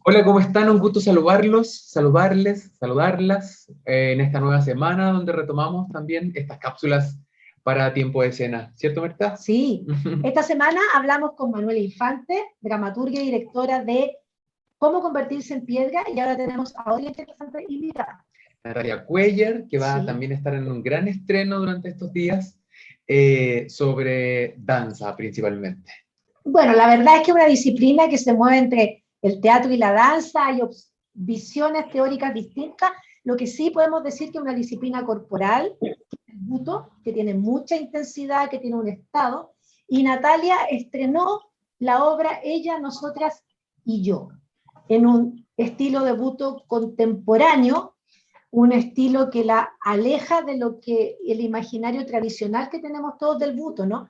Hola, ¿cómo están? Un gusto saludarlas en esta nueva semana donde retomamos también estas cápsulas para tiempo de cena. ¿Cierto, Marta? Sí, esta semana hablamos con Manuela Infante, dramaturga y directora de Cómo convertirse en piedra, y ahora tenemos a otra interesante invitada. Natalia Cuellar, que va a Sí. también estar en un gran estreno durante estos días sobre danza principalmente. Bueno, la verdad es que es una disciplina que se mueve entre el teatro y la danza, hay visiones teóricas distintas. Lo que sí podemos decir que es una disciplina corporal, que tiene mucha intensidad, que tiene un estado, y Natalia estrenó la obra Ella, Nosotras y Yo, en un estilo de buto contemporáneo, un estilo que la aleja de lo que el imaginario tradicional que tenemos todos del buto, ¿no?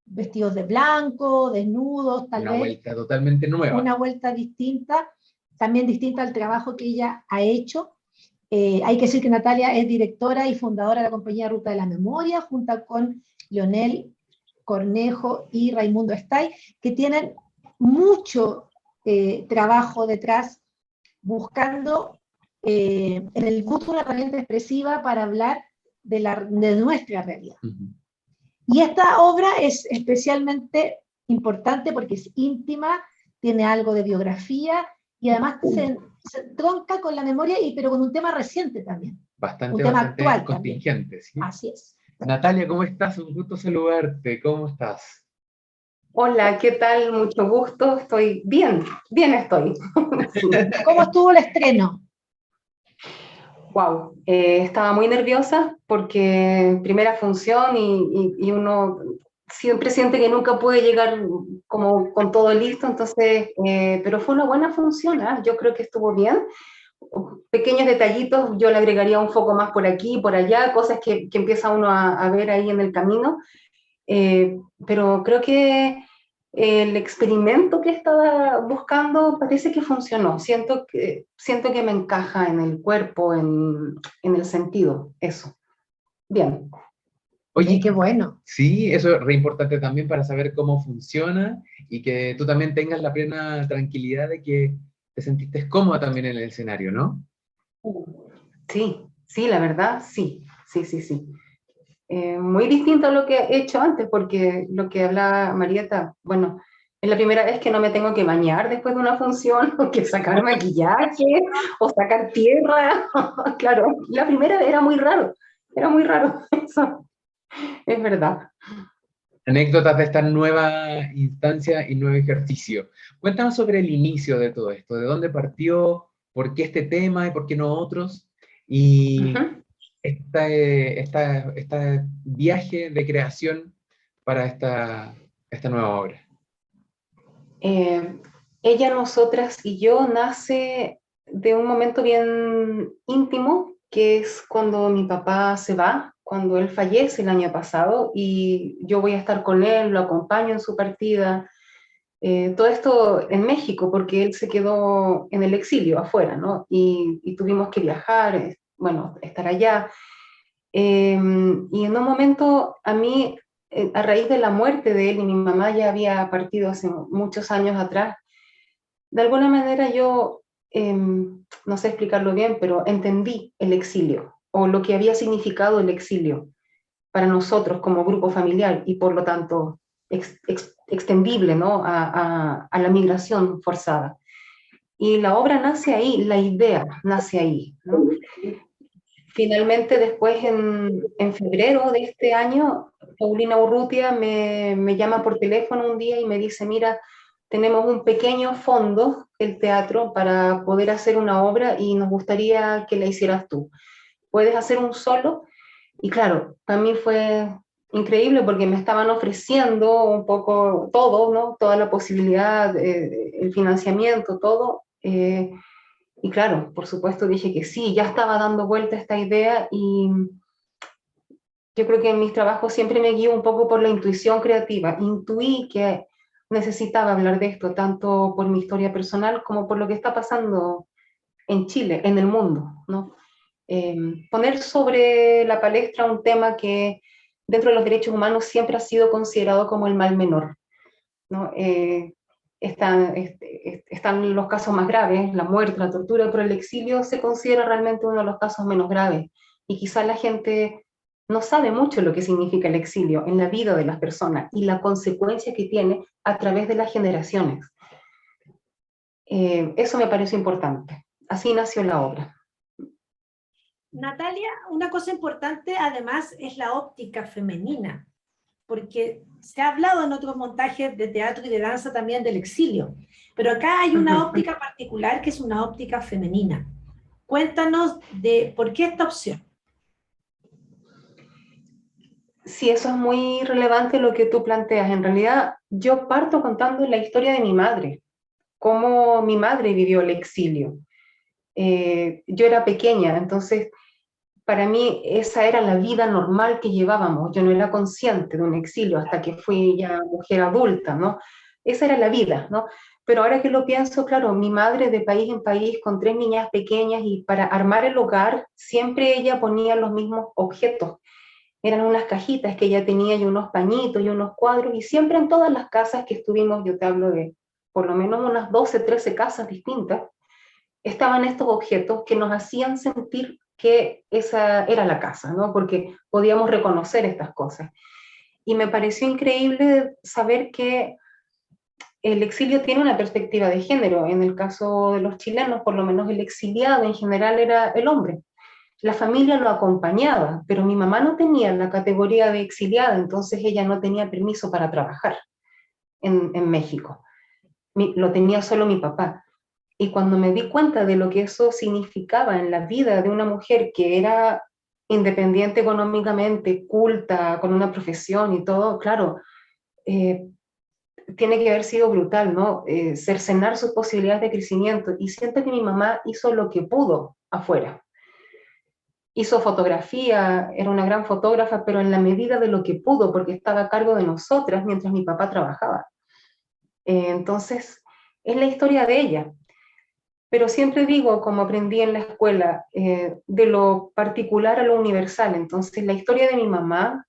Vestidos de blanco, desnudos, tal Una vez vuelta totalmente nueva. una vuelta distinta, también distinta al trabajo que ella ha hecho. Hay que decir que Natalia es directora y fundadora de la compañía Ruta de la Memoria, junto con Leonel Cornejo y Raimundo Estay, que tienen mucho trabajo detrás buscando en el buto una herramienta expresiva para hablar de nuestra realidad. Y esta obra es especialmente importante porque es íntima, tiene algo de biografía y además se tronca con la memoria, pero con un tema reciente también, un tema Bastante actual también. contingente, ¿sí? Así es. Natalia, ¿cómo estás? Un gusto saludarte. ¿Cómo estás? Hola, ¿qué tal? Mucho gusto. Estoy bien, bien estoy. Sí. ¿Cómo estuvo el estreno? Wow, estaba muy nerviosa porque primera función y uno siempre siente que nunca puede llegar como con todo listo, entonces, pero fue una buena función, ¿eh? Yo creo que estuvo bien. Pequeños detallitos, yo le agregaría un foco más por aquí, por allá, cosas que empieza uno a ver ahí en el camino, pero creo que el experimento que estaba buscando parece que funcionó. Siento que me encaja en el cuerpo, en el sentido, eso. Bien. Oye, Qué bueno. sí, eso es re importante también para saber cómo funciona y que tú también tengas la plena tranquilidad de que te sentiste cómoda también en el escenario, ¿no? Sí, sí, la verdad, sí, sí, sí, sí. Muy distinto a lo que he hecho antes, porque lo que habla Marieta, bueno, es la primera vez que no me tengo que bañar después de una función, o que sacar maquillaje, o sacar tierra. Claro, la primera vez era muy raro, eso es verdad. Anécdotas de esta nueva instancia y nuevo ejercicio. Cuéntanos sobre el inicio de todo esto, de dónde partió, por qué este tema y por qué no otros, y este viaje de creación para esta nueva obra. Eh, Ella, Nosotras y Yo nace de un momento bien íntimo, que es cuando mi papá se va, cuando él fallece el año pasado, y yo voy a estar con él, lo acompaño en su partida. Todo esto en México, porque él se quedó en el exilio afuera, ¿no? Y tuvimos que viajar, bueno, estar allá. Y en un momento a mí, a raíz de la muerte de él, y mi mamá ya había partido hace muchos años atrás, de alguna manera yo, no sé explicarlo bien, pero entendí el exilio, o lo que había significado el exilio para nosotros como grupo familiar, y por lo tanto extendible, ¿no? A la migración forzada. Y la obra nace ahí, la idea nace ahí, ¿no? Finalmente, después, en febrero de este año, Paulina Urrutia me llama por teléfono un día y me dice: mira, tenemos un pequeño fondo, el teatro, para poder hacer una obra y nos gustaría que la hicieras tú. ¿Puedes hacer un solo? Y claro, también fue increíble porque me estaban ofreciendo un poco todo, ¿no? Toda la posibilidad, el financiamiento, todo. Y claro, por supuesto dije que sí, ya estaba dando vuelta esta idea, y yo creo que en mis trabajos siempre me guío un poco por la intuición creativa. Intuí que necesitaba hablar de esto, tanto por mi historia personal como por lo que está pasando en Chile, en el mundo, ¿no? Poner sobre la palestra un tema que dentro de los derechos humanos siempre ha sido considerado como el mal menor, ¿no? están los casos más graves, la muerte, la tortura, pero el exilio se considera realmente uno de los casos menos graves. Y quizás la gente no sabe mucho lo que significa el exilio en la vida de las personas y la consecuencia que tiene a través de las generaciones. Eso me pareció importante. Así nació la obra. Natalia, una cosa importante además es la óptica femenina, porque se ha hablado en otros montajes de teatro y de danza también del exilio, pero acá hay una óptica particular que es una óptica femenina. Cuéntanos de por qué esta opción. Sí, eso es muy relevante lo que tú planteas. En realidad, yo parto contando la historia de mi madre, cómo mi madre vivió el exilio. Yo era pequeña, entonces para mí esa era la vida normal que llevábamos. Yo no era consciente de un exilio hasta que fui ya mujer adulta, ¿no? Esa era la vida, ¿no? Pero ahora que lo pienso, claro, mi madre de país en país con 3 niñas pequeñas y para armar el hogar, siempre ella ponía los mismos objetos. Eran unas cajitas que ella tenía y unos pañitos y unos cuadros y siempre en todas las casas que estuvimos, yo te hablo de por lo menos unas 12, 13 casas distintas, estaban estos objetos que nos hacían sentir que esa era la casa, ¿no? Porque podíamos reconocer estas cosas. Y me pareció increíble saber que el exilio tiene una perspectiva de género. En el caso de los chilenos, por lo menos el exiliado en general era el hombre. La familia lo acompañaba, pero mi mamá no tenía la categoría de exiliada, entonces ella no tenía permiso para trabajar en México. Lo tenía solo mi papá. Y cuando me di cuenta de lo que eso significaba en la vida de una mujer que era independiente económicamente, culta, con una profesión y todo, claro, tiene que haber sido brutal, ¿no? Cercenar sus posibilidades de crecimiento. Y siento que mi mamá hizo lo que pudo afuera. Hizo fotografía, era una gran fotógrafa, pero en la medida de lo que pudo, porque estaba a cargo de nosotras mientras mi papá trabajaba. Entonces, es la historia de ella. Pero siempre digo, como aprendí en la escuela, de lo particular a lo universal. Entonces, la historia de mi mamá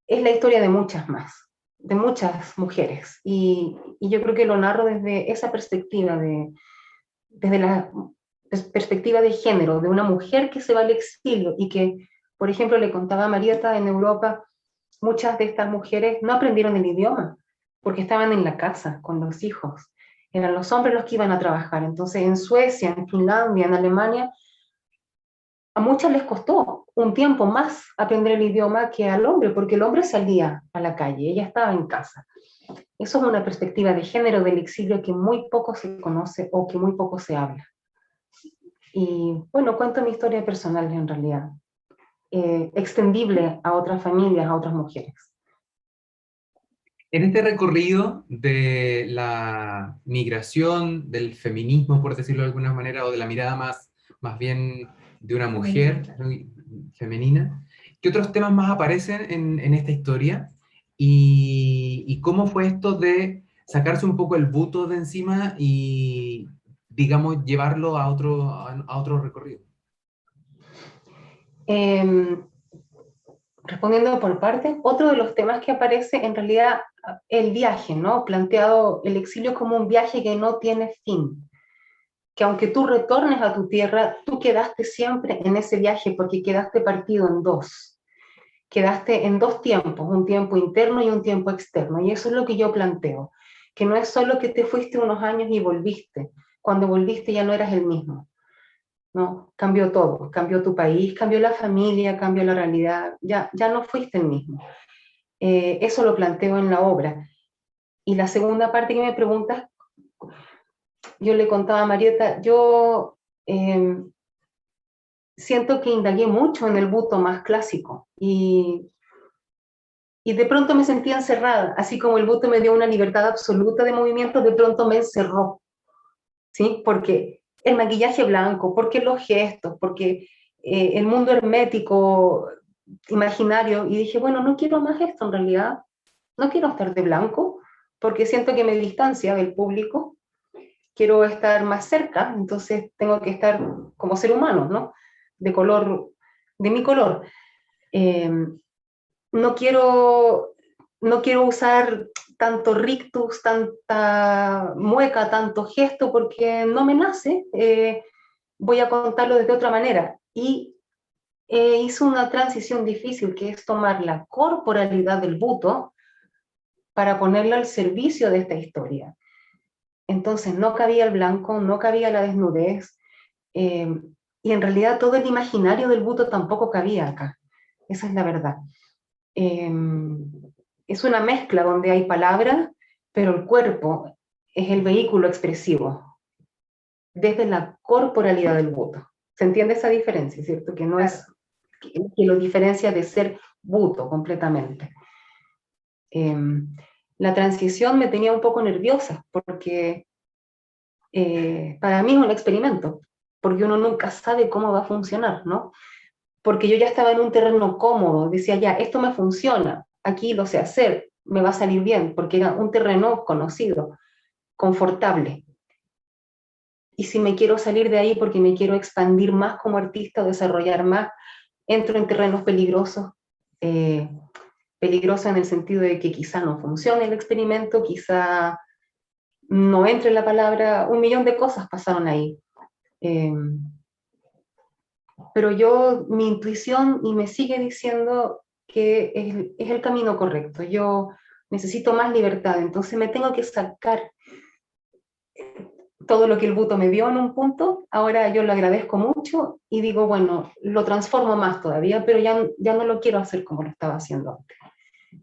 es la historia de muchas más, de muchas mujeres. Y yo creo que lo narro desde esa perspectiva, desde la perspectiva de género, de una mujer que se va al exilio y que, por ejemplo, le contaba a Marieta, en Europa, muchas de estas mujeres no aprendieron el idioma porque estaban en la casa con los hijos. Eran los hombres los que iban a trabajar. Entonces, en Suecia, en Finlandia, en Alemania, a muchas les costó un tiempo más aprender el idioma que al hombre, porque el hombre salía a la calle, ella estaba en casa. Eso es una perspectiva de género del exilio que muy poco se conoce o que muy poco se habla. Y bueno, cuento mi historia personal en realidad, extendible a otras familias, a otras mujeres. En este recorrido de la migración, del feminismo, por decirlo de alguna manera, o de la mirada más bien de una mujer femenina, ¿qué otros temas más aparecen en esta historia? ¿Y cómo fue esto de sacarse un poco el buto de encima y, digamos, llevarlo a otro recorrido? Respondiendo por partes, otro de los temas que aparece en realidad el viaje, ¿no? Planteado el exilio como un viaje que no tiene fin, que aunque tú retornes a tu tierra, tú quedaste siempre en ese viaje porque quedaste partido en dos, quedaste en dos tiempos, un tiempo interno y un tiempo externo, y eso es lo que yo planteo, que no es solo que te fuiste unos años y volviste, cuando volviste ya no eras el mismo. ¿No? Cambió todo, cambió tu país, cambió la familia, cambió la realidad, ya no fuiste el mismo. Eso lo planteo en la obra. Y la segunda parte que me preguntas, yo le contaba a Marieta, yo siento que indagué mucho en el buto más clásico y de pronto me sentía encerrada, así como el buto me dio una libertad absoluta de movimiento, de pronto me encerró, ¿sí? Porque el maquillaje blanco, porque los gestos, porque el mundo hermético, imaginario, y dije, bueno, no quiero más esto en realidad, no quiero estar de blanco, porque siento que me distancia del público, quiero estar más cerca, entonces tengo que estar como ser humano, ¿no? De color, de mi color. No quiero usar tanto rictus, tanta mueca, tanto gesto, porque no me nace, voy a contarlo de otra manera. Y hizo una transición difícil, que es tomar la corporalidad del buto para ponerla al servicio de esta historia. Entonces no cabía el blanco, no cabía la desnudez, y en realidad todo el imaginario del buto tampoco cabía acá. Esa es la verdad. Es una mezcla donde hay palabras, pero el cuerpo es el vehículo expresivo, desde la corporalidad del buto. ¿Se entiende esa diferencia, cierto? Que no es que lo diferencia de ser buto completamente. La transición me tenía un poco nerviosa, porque para mí es un experimento, porque uno nunca sabe cómo va a funcionar, ¿no? Porque yo ya estaba en un terreno cómodo, decía ya, esto me funciona, aquí lo sé hacer, me va a salir bien, porque era un terreno conocido, confortable. Y si me quiero salir de ahí porque me quiero expandir más como artista, desarrollar más, entro en terrenos peligrosos, peligrosos en el sentido de que quizá no funcione el experimento, quizá no entre la palabra, un millón de cosas pasaron ahí. Pero mi intuición y me sigue diciendo que es el camino correcto. Yo necesito más libertad, entonces me tengo que sacar todo lo que el buto me dio en un punto, ahora yo lo agradezco mucho y digo, bueno, lo transformo más todavía, pero ya no lo quiero hacer como lo estaba haciendo antes.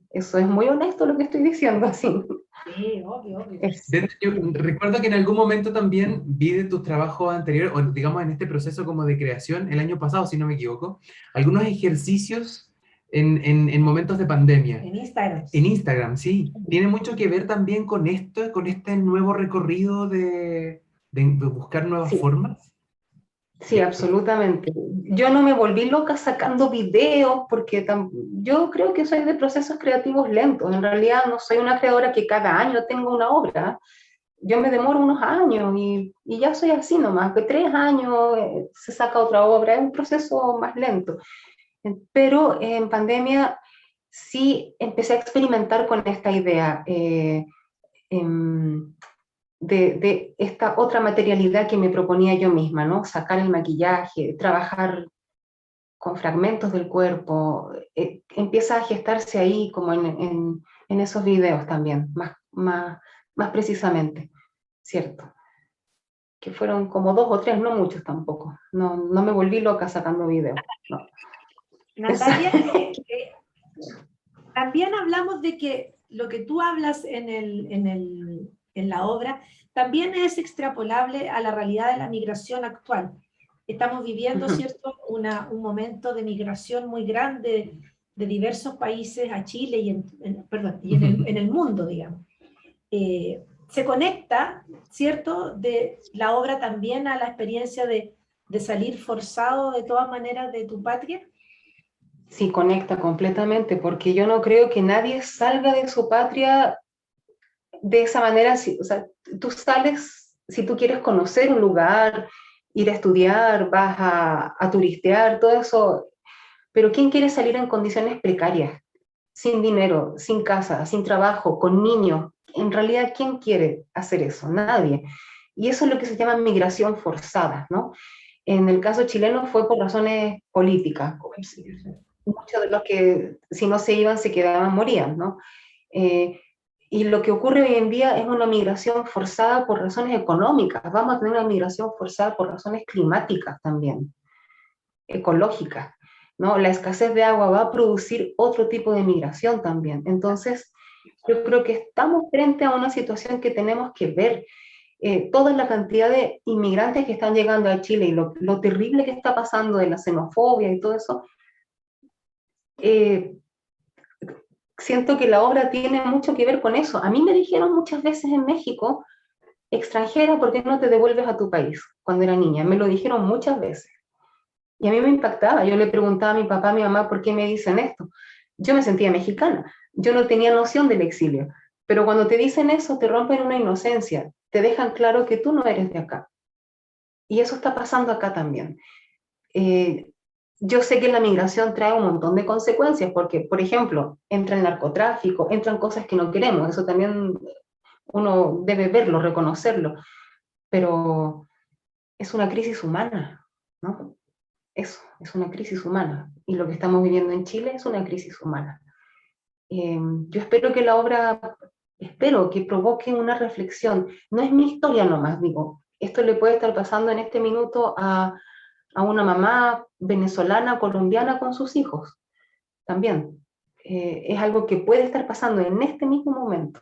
Eso es muy honesto lo que estoy diciendo, así. Sí, obvio, obvio. Yo recuerdo que en algún momento también vi de tus trabajos anteriores, o digamos en este proceso como de creación, el año pasado, si no me equivoco, algunos ejercicios en momentos de pandemia. En Instagram. En Instagram, sí. Tiene mucho que ver también con esto, con este nuevo recorrido de buscar nuevas formas. Sí, absolutamente. Yo no me volví loca sacando videos porque yo creo que soy de procesos creativos lentos. En realidad no soy una creadora que cada año tenga una obra. Yo me demoro unos años y ya soy así nomás, que 3 años se saca otra obra, es un proceso más lento. Pero en pandemia sí empecé a experimentar con esta idea de esta otra materialidad que me proponía yo misma, ¿no? Sacar el maquillaje, trabajar con fragmentos del cuerpo, empieza a gestarse ahí como en esos videos también, más precisamente, ¿cierto? Que fueron como 2 o 3, no muchos tampoco. No me volví loca sacando videos. No. Natalia, también hablamos de que lo que tú hablas en la obra también es extrapolable a la realidad de la migración actual. Estamos viviendo, ¿cierto?, un momento de migración muy grande de diversos países a Chile y en el mundo, digamos. Se conecta, ¿cierto?, de la obra también a la experiencia de salir forzado de todas maneras de tu patria. Sí, conecta completamente, porque yo no creo que nadie salga de su patria de esa manera. O sea, tú sales, si tú quieres conocer un lugar, ir a estudiar, vas a turistear, todo eso, pero ¿quién quiere salir en condiciones precarias? Sin dinero, sin casa, sin trabajo, con niños. En realidad, ¿quién quiere hacer eso? Nadie. Y eso es lo que se llama migración forzada, ¿no? En el caso chileno fue por razones políticas. Muchos de los que, si no se iban, se quedaban, morían, ¿no? Y lo que ocurre hoy en día es una migración forzada por razones económicas. Vamos a tener una migración forzada por razones climáticas también, ecológicas, ¿no? La escasez de agua va a producir otro tipo de migración también. Entonces, yo creo que estamos frente a una situación que tenemos que ver. Toda la cantidad de inmigrantes que están llegando a Chile y lo terrible que está pasando de la xenofobia y todo eso, siento que la obra tiene mucho que ver con eso. A mí me dijeron muchas veces en México, extranjera, ¿por qué no te devuelves a tu país? Cuando era niña, me lo dijeron muchas veces. Y a mí me impactaba. Yo le preguntaba a mi papá, a mi mamá, ¿por qué me dicen esto? Yo me sentía mexicana, yo no tenía noción del exilio. Pero cuando te dicen eso, te rompen una inocencia, te dejan claro que tú no eres de acá. Y eso está pasando acá también. yo sé que la migración trae un montón de consecuencias, porque, por ejemplo, entra el narcotráfico, entran cosas que no queremos, eso también uno debe verlo, reconocerlo, pero es una crisis humana, ¿no? Eso, es una crisis humana, y lo que estamos viviendo en Chile es una crisis humana. Yo espero que la obra, espero que provoque una reflexión, no es mi historia nomás, digo, esto le puede estar pasando en este minuto a una mamá venezolana, colombiana con sus hijos, también. Es algo que puede estar pasando en este mismo momento.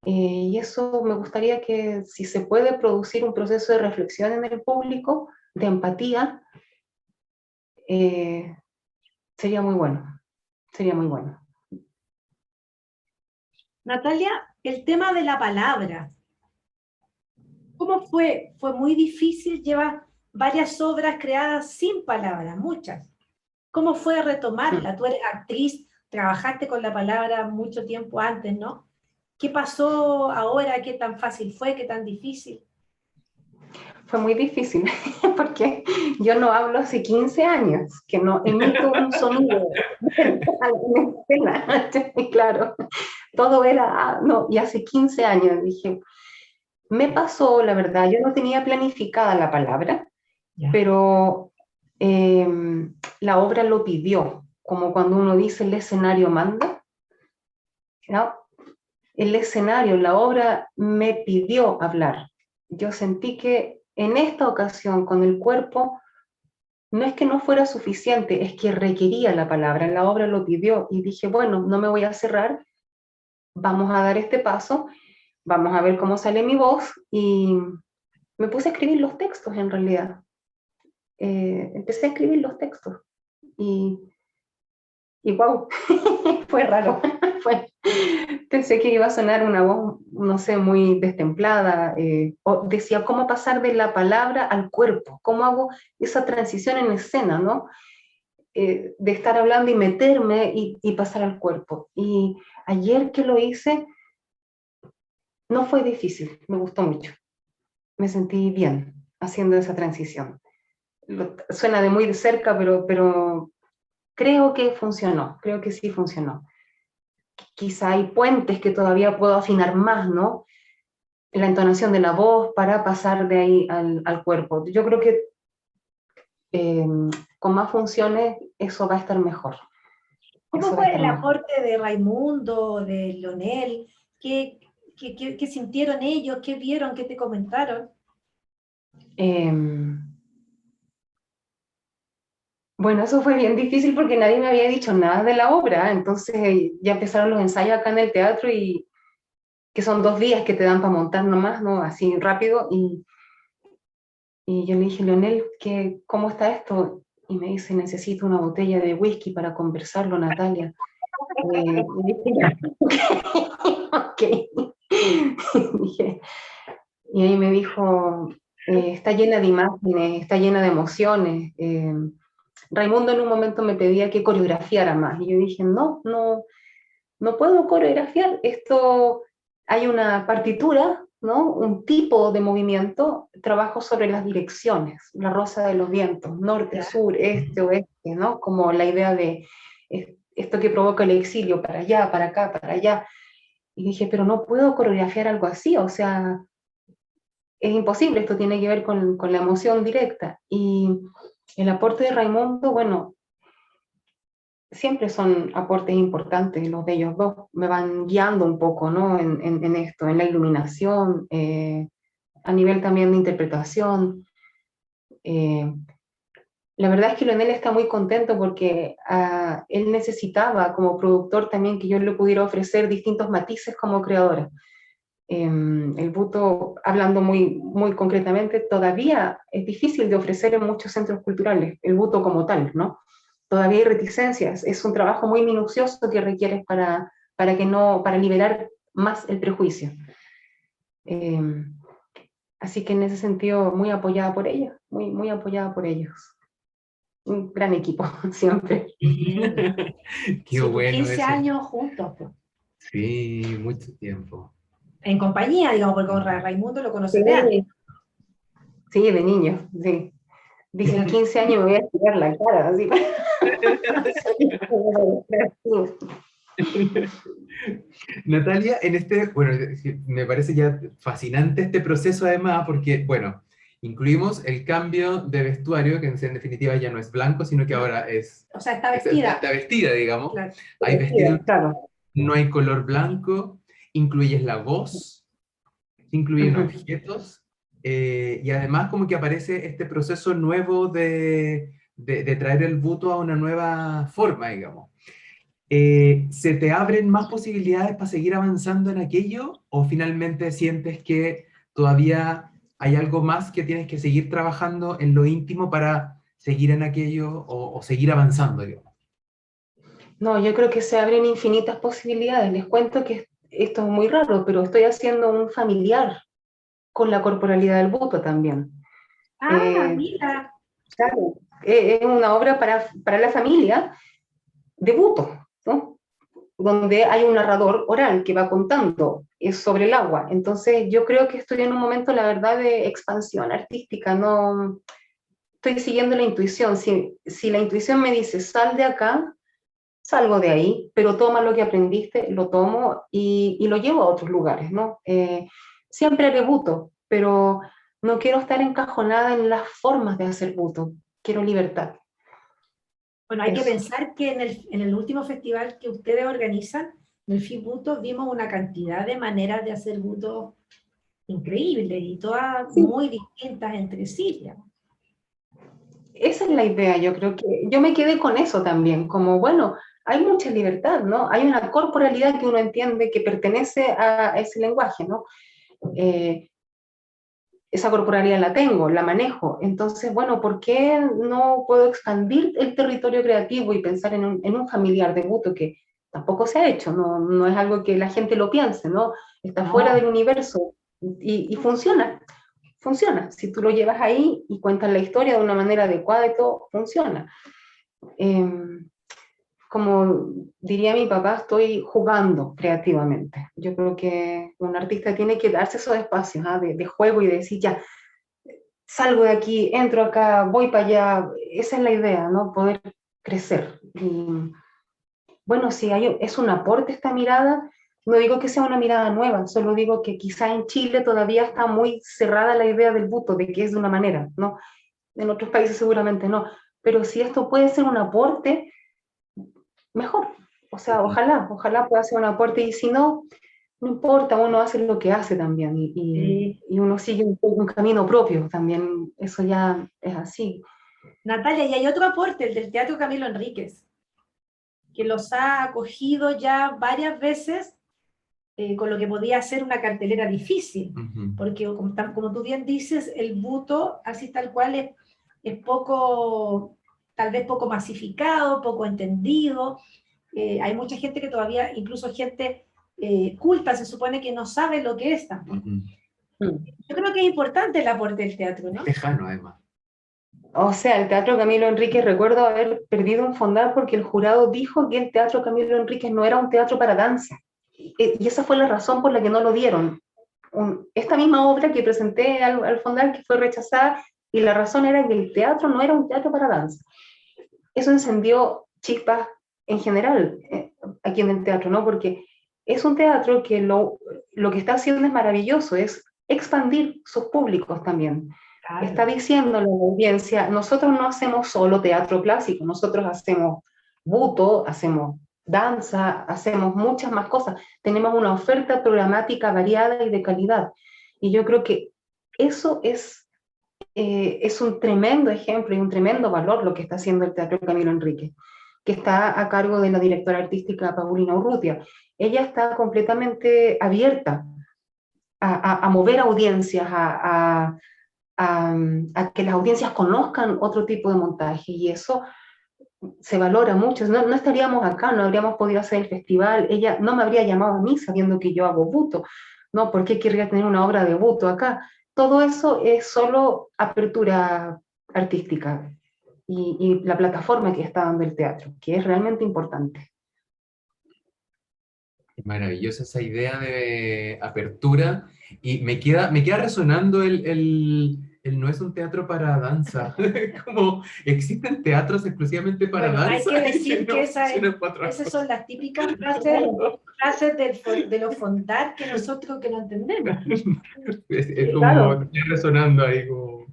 Y eso me gustaría que, si se puede producir un proceso de reflexión en el público, de empatía, sería muy bueno, sería muy bueno. Natalia, el tema de la palabra, ¿cómo fue? Fue muy difícil, llevar varias obras creadas sin palabras, muchas. ¿Cómo fue retomarla? Tú eres actriz, trabajaste con la palabra mucho tiempo antes, ¿no? ¿Qué pasó ahora? ¿Qué tan fácil fue? ¿Qué tan difícil? Fue muy difícil, porque yo no hablo hace 15 años, que no emito un sonido en escena, claro, todo era, no, y hace 15 años dije, me pasó, la verdad, yo no tenía planificada la palabra, pero la obra lo pidió, como cuando uno dice el escenario manda, ¿no? El escenario, la obra me pidió hablar. Yo sentí que en esta ocasión con el cuerpo no es que no fuera suficiente, es que requería la palabra, la obra lo pidió y dije, bueno, no me voy a cerrar, vamos a dar este paso, vamos a ver cómo sale mi voz y me puse a escribir los textos en realidad. Empecé a escribir los textos y wow, fue raro. Pensé que iba a sonar una voz, no sé, muy destemplada, o decía, ¿cómo pasar de la palabra al cuerpo? ¿Cómo hago esa transición en escena, no? De estar hablando y meterme y pasar al cuerpo. Y ayer que lo hice, no fue difícil, me gustó mucho. Me sentí bien haciendo esa transición. Suena de muy de cerca, pero creo que funcionó, creo que sí funcionó. Quizá hay puentes que todavía puedo afinar más, ¿no? La entonación de la voz para pasar de ahí al cuerpo. Yo creo que con más funciones eso va a estar mejor. ¿Cómo fue el aporte de Raimundo, de Leonel? ¿Qué sintieron ellos? ¿Qué vieron? ¿Qué te comentaron? Bueno, eso fue bien difícil porque nadie me había dicho nada de la obra, entonces ya empezaron los ensayos acá en el teatro y que son 2 días que te dan para montar nomás, ¿no? Así rápido, y yo le dije, Leonel, ¿cómo está esto? Y me dice, necesito una botella de whisky para conversarlo, Natalia. Ok. Y ahí me dijo, está llena de imágenes, está llena de emociones. Raimundo en un momento me pedía que coreografiara más, y yo dije, no puedo coreografiar, esto, hay una partitura, ¿no? Un tipo de movimiento, trabajo sobre las direcciones, la rosa de los vientos, norte, sur, este, oeste, ¿no? Como la idea de esto que provoca el exilio, para allá, para acá, para allá. Y dije, pero no puedo coreografiar algo así, o sea, es imposible, esto tiene que ver con la emoción directa. Y el aporte de Raimundo, bueno, siempre son aportes importantes los de ellos dos, me van guiando un poco, ¿no? En esto, en la iluminación, a nivel también de interpretación. La verdad es que Leonel está muy contento porque él necesitaba como productor también que yo le pudiera ofrecer distintos matices como creadora. El buto, hablando muy concretamente, todavía es difícil de ofrecer en muchos centros culturales, el buto como tal, ¿no? Todavía hay reticencias, es un trabajo muy minucioso que requieres para liberar más el prejuicio. Así que en ese sentido, muy apoyada por ellos, muy apoyada por ellos. Un gran equipo, siempre. Qué bueno 15 eso. años juntos. Pues. Sí, mucho tiempo. En compañía, digamos, porque con Raimundo lo conocí Sí, de antes. sí, de niños, sí. Dije, en 15 años me voy a estirar la cara, así. Natalia, bueno, me parece ya fascinante este proceso además, porque, bueno, incluimos el cambio de vestuario, que en definitiva ya no es blanco, sino que ahora es... O sea, está vestida. Está vestida, digamos. Claro. Hay vestido, Claro. no hay color blanco, incluyes la voz, incluyen Ujú. objetos, y además como que aparece este proceso nuevo de traer el buto a una nueva forma, digamos. ¿Se te abren más posibilidades para seguir avanzando en aquello o finalmente sientes que todavía hay algo más que tienes que seguir trabajando en lo íntimo para seguir en aquello o seguir avanzando, digamos? No, yo creo que se abren infinitas posibilidades. Les cuento que esto es muy raro, pero estoy haciendo un familiar con la corporalidad del buto también. Mira. Claro, es una obra para la familia de buto, ¿no? Donde hay un narrador oral que va contando sobre el agua. Entonces yo creo que estoy en un momento, la verdad, de expansión artística, no estoy siguiendo la intuición. Si la intuición me dice, sal de acá, salgo de ahí, pero toma lo que aprendiste, lo tomo y lo llevo a otros lugares, ¿no? Siempre haré buto, pero no quiero estar encajonada en las formas de hacer buto, quiero libertad. Bueno, hay que Eso. pensar que en el último festival que ustedes organizan, en el FIBUTO, vimos una cantidad de maneras de hacer buto increíbles y todas Sí. muy distintas entre sí, digamos. Esa es la idea, yo creo que yo me quedé con eso también, como bueno, hay mucha libertad, ¿no? Hay una corporalidad que uno entiende que pertenece a ese lenguaje, ¿no? Esa corporalidad la tengo, la manejo, entonces, bueno, ¿por qué no puedo expandir el territorio creativo y pensar en un familiar de buto que tampoco se ha hecho, no es algo que la gente lo piense, ¿no? Está fuera del universo y funciona. Funciona. Si tú lo llevas ahí y cuentas la historia de una manera adecuada y todo, funciona. Como diría mi papá, estoy jugando creativamente. Yo creo que un artista tiene que darse esos espacios, ¿ah? de juego y de decir, ya, salgo de aquí, entro acá, voy para allá. Esa es la idea, ¿no? Poder crecer. Y bueno, si es un aporte esta mirada, no digo que sea una mirada nueva, solo digo que quizá en Chile todavía está muy cerrada la idea del buto, de que es de una manera, ¿no? En otros países seguramente no, pero si esto puede ser un aporte, mejor. O sea, ojalá pueda ser un aporte, y si no, no importa, uno hace lo que hace también, y uno sigue un camino propio también, eso ya es así. Natalia, y hay otro aporte, el del Teatro Camilo Enríquez, que los ha acogido ya varias veces con lo que podía ser una cartelera difícil, porque como tú bien dices, el buto, así tal cual, es poco, tal vez poco masificado, poco entendido. Hay mucha gente que todavía, incluso gente culta, se supone que no sabe lo que es tampoco. Yo creo que es importante el aporte del teatro, ¿no? Lejano, además. O sea, el Teatro Camilo Enríquez, recuerdo haber perdido un fondar porque el jurado dijo que el Teatro Camilo Enríquez no era un teatro para danza. Y esa fue la razón por la que no lo dieron. Esta misma obra que presenté al fondar, que fue rechazada, y la razón era que el teatro no era un teatro para danza. Eso encendió chispas en general aquí en el teatro, ¿no? Porque es un teatro que lo que está haciendo es maravilloso, es expandir sus públicos también. Claro. Está diciendo a la audiencia, nosotros no hacemos solo teatro clásico, nosotros hacemos buto, hacemos danza, hacemos muchas más cosas. Tenemos una oferta programática variada y de calidad. Y yo creo que eso es un tremendo ejemplo y un tremendo valor lo que está haciendo el Teatro Camilo Enríquez, que está a cargo de la directora artística Paulina Urrutia. Ella está completamente abierta a mover audiencias, a que las audiencias conozcan otro tipo de montaje, y eso se valora mucho. No estaríamos acá, no habríamos podido hacer el festival, ella no me habría llamado a mí sabiendo que yo hago buto, ¿no? ¿Por qué querría tener una obra de buto acá? Todo eso es solo apertura artística y la plataforma que está dando el teatro, que es realmente importante. Maravillosa esa idea de apertura, y me queda resonando él no es un teatro para danza. Como existen teatros exclusivamente para Bueno, hay danza. que decir que funcionan para otras esas cosas. son las típicas frases de los fondar que nosotros que no entendemos. Es Claro. como, está resonando ahí como...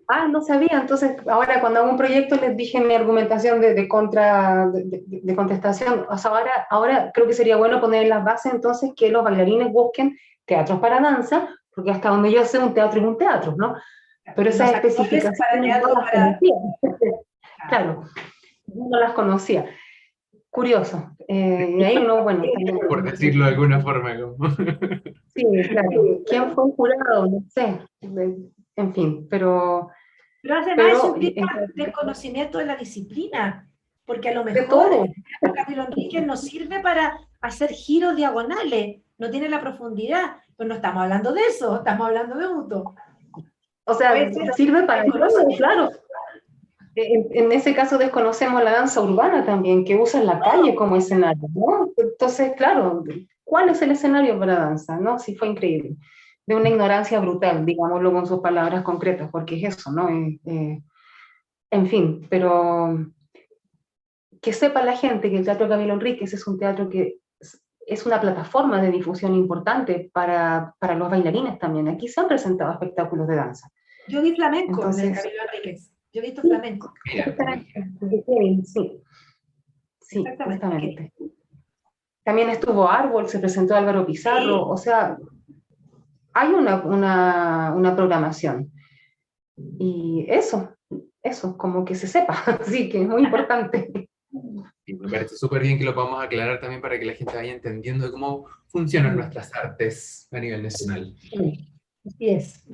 Ah, no sabía. Entonces, ahora cuando hago un proyecto les dije mi argumentación de contestación. O sea, ahora creo que sería bueno poner en las bases entonces que los bailarines busquen teatros para danza, porque hasta donde yo sé un teatro es un teatro, ¿no? Pero esas especificaciones no las conocía. Claro, yo no las conocía. Curioso. Y ahí uno, bueno, también... Por decirlo de alguna forma. Como... Sí, claro. ¿Quién fue un jurado? No sé. En fin, pero además eso implica el conocimiento de la disciplina, porque a lo de mejor todo. Camilo Enríquez nos sirve para hacer giros diagonales, no tiene la profundidad, pero no estamos hablando de eso, estamos hablando de Uto. O sea, sirve para todo, claro. En ese caso desconocemos la danza urbana también, que usa la calle como escenario, ¿no? Entonces, claro, ¿cuál es el escenario para danza? ¿No? Sí, fue increíble. De una ignorancia brutal, digámoslo con sus palabras concretas, porque es eso, ¿no? En fin, pero que sepa la gente que el Teatro Camilo Enríquez es un teatro que es una plataforma de difusión importante para los bailarines también. Aquí se han presentado espectáculos de danza. Yo vi flamenco. Entonces, en el Camilo Enríquez. Yo he visto flamenco. Sí, sí, justamente. También estuvo Árbol, se presentó Álvaro Pizarro, sí. O sea, hay una programación. Y eso, como que se sepa, sí, que es muy importante. Y me parece súper bien que lo podamos aclarar también para que la gente vaya entendiendo de cómo funcionan nuestras artes a nivel nacional. Sí. Así es.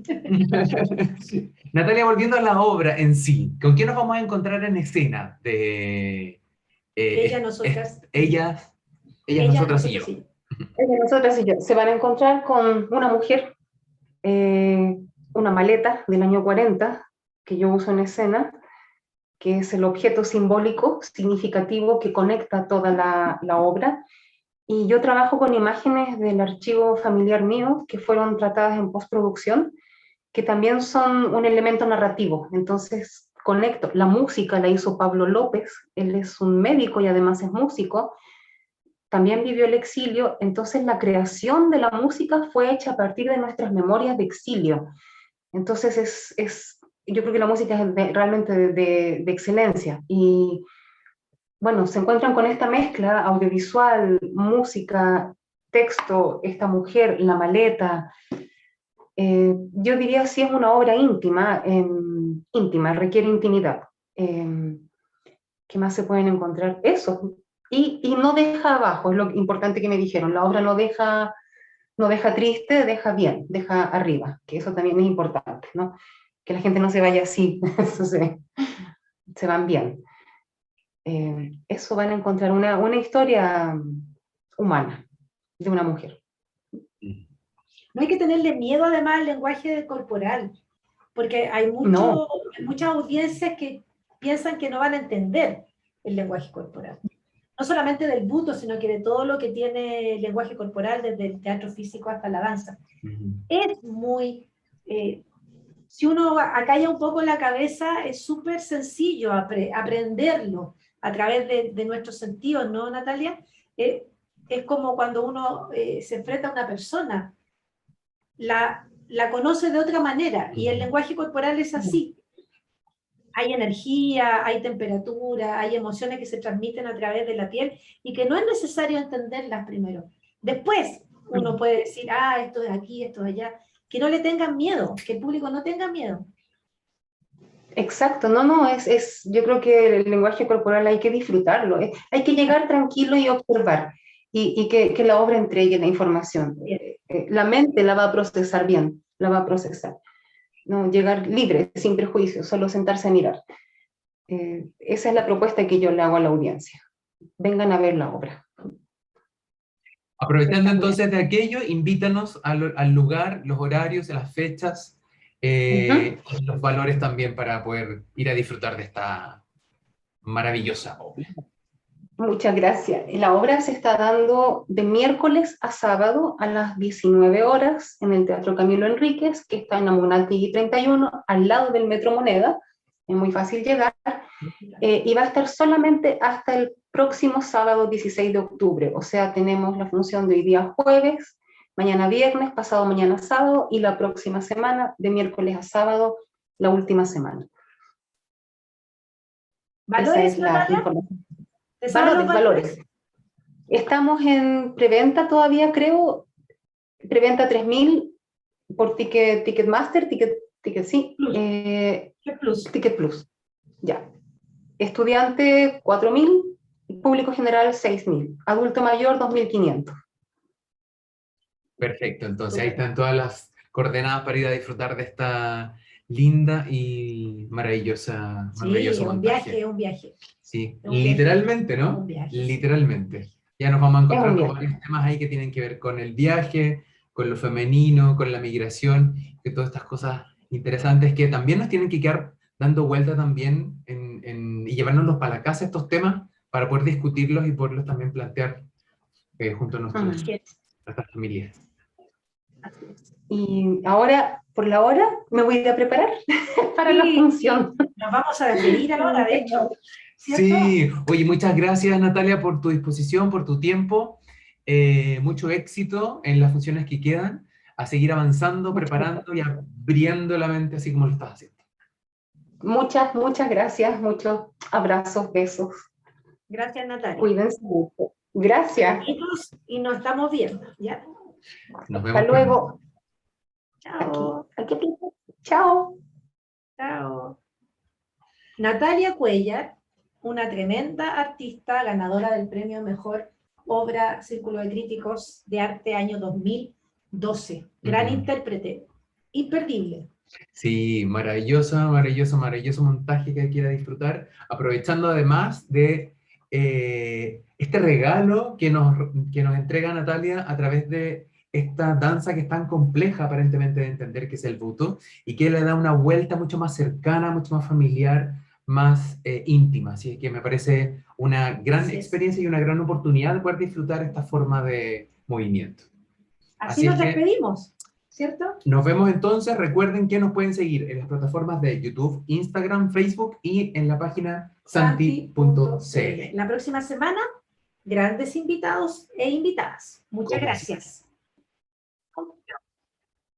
Natalia, volviendo a la obra en sí, ¿con quién nos vamos a encontrar en escena? Ella, nosotras. Ellas, nosotras y yo. Ella, nosotras y yo. Se van a encontrar con una mujer, una maleta del año 40, que yo uso en escena, que es el objeto simbólico, significativo, que conecta toda la obra. Y yo trabajo con imágenes del archivo familiar mío, que fueron tratadas en postproducción, que también son un elemento narrativo. Entonces, conecto. La música la hizo Pablo López, él es un médico y además es músico, también vivió el exilio, entonces la creación de la música fue hecha a partir de nuestras memorias de exilio. Entonces, yo creo que la música es realmente de excelencia. Y bueno, se encuentran con esta mezcla audiovisual, música, texto, esta mujer, la maleta. Yo diría si es una obra íntima, requiere intimidad. ¿Qué más se pueden encontrar? Eso. Y no deja abajo, es lo importante que me dijeron. La obra no deja triste, deja bien, deja arriba, que eso también es importante, ¿no? Que la gente no se vaya así, se van bien. Eso van a encontrar una historia humana de una mujer. No hay que tenerle miedo además al lenguaje corporal, porque hay muchas audiencias que piensan que no van a entender el lenguaje corporal. No solamente del buto, sino que de todo lo que tiene el lenguaje corporal, desde el teatro físico hasta la danza. Es muy... si uno acalla un poco la cabeza, es súper sencillo aprenderlo a través de nuestros sentidos, ¿no, Natalia? Es como cuando uno se enfrenta a una persona, la conoce de otra manera, y el lenguaje corporal es así. Hay energía, hay temperatura, hay emociones que se transmiten a través de la piel, y que no es necesario entenderlas primero. Después uno puede decir, esto es aquí, esto es allá. Que no le tengan miedo, que el público no tenga miedo. Exacto, yo creo que el lenguaje corporal hay que disfrutarlo, hay que llegar tranquilo y observar, y que la obra entregue la información. La mente la va a procesar bien, la va a procesar. No llegar libre, sin prejuicios, solo sentarse a mirar. Esa es la propuesta que yo le hago a la audiencia. Vengan a ver la obra. Aprovechando entonces de aquello, invítanos al lugar, los horarios, las fechas, y los valores también para poder ir a disfrutar de esta maravillosa obra. Muchas gracias. La obra se está dando de miércoles a sábado a las 19 horas en el Teatro Camilo Enríquez, que está en Amunátegui 31, al lado del Metro Moneda. Es muy fácil llegar. Y va a estar solamente hasta el próximo sábado 16 de octubre. O sea, tenemos la función de hoy día jueves, mañana viernes, pasado mañana sábado, y la próxima semana, de miércoles a sábado, la última semana. ¿Valores, Esa es la Natalia? información. ¿Te sabes los Valores. Estamos en preventa todavía, creo. Preventa 3.000 por Ticketmaster, sí. Ticket Plus. Ya. Estudiante 4.000, público general 6.000, adulto mayor 2.500. Perfecto, entonces ahí están todas las coordenadas para ir a disfrutar de esta linda y maravillosa, maravilloso un montaje. viaje, un viaje. Sí, Un literalmente, viaje, ¿no? un viaje, Literalmente. Ya nos vamos a encontrar un con viaje. varios temas ahí que tienen que ver con el viaje, con lo femenino, con la migración, que todas estas cosas interesantes que también nos tienen que quedar dando vuelta también y llevárnoslos para la casa estos temas para poder discutirlos y poderlos también plantear junto a nuestras familias. Y ahora, por la hora, me voy a ir a preparar para la función. Nos vamos a despedir ahora, de hecho. ¿Cierto? Sí, oye, muchas gracias Natalia por tu disposición, por tu tiempo, mucho éxito en las funciones que quedan, a seguir avanzando, preparando y abriendo la mente así como lo estás haciendo. Muchas gracias, muchos abrazos, besos. Gracias, Natalia. Cuídense mucho. Gracias. Y nos estamos viendo, ¿ya? Nos vemos. Hasta luego. Chao. Aquí. Chao. Chao. Natalia Cuellar, una tremenda artista, ganadora del premio Mejor Obra Círculo de Críticos de Arte año 2012. Gran intérprete, imperdible. Sí, maravilloso montaje que hay que ir a disfrutar, aprovechando además de este regalo que nos entrega Natalia a través de esta danza que es tan compleja aparentemente de entender, que es el Butoh, y que le da una vuelta mucho más cercana, mucho más familiar, más íntima. Así que me parece una gran experiencia y una gran oportunidad de poder disfrutar esta forma de movimiento. Así nos despedimos, ¿cierto? Nos vemos entonces. Recuerden que nos pueden seguir en las plataformas de YouTube, Instagram, Facebook y en la página santi.cl. La próxima semana, grandes invitados e invitadas. Muchas gracias.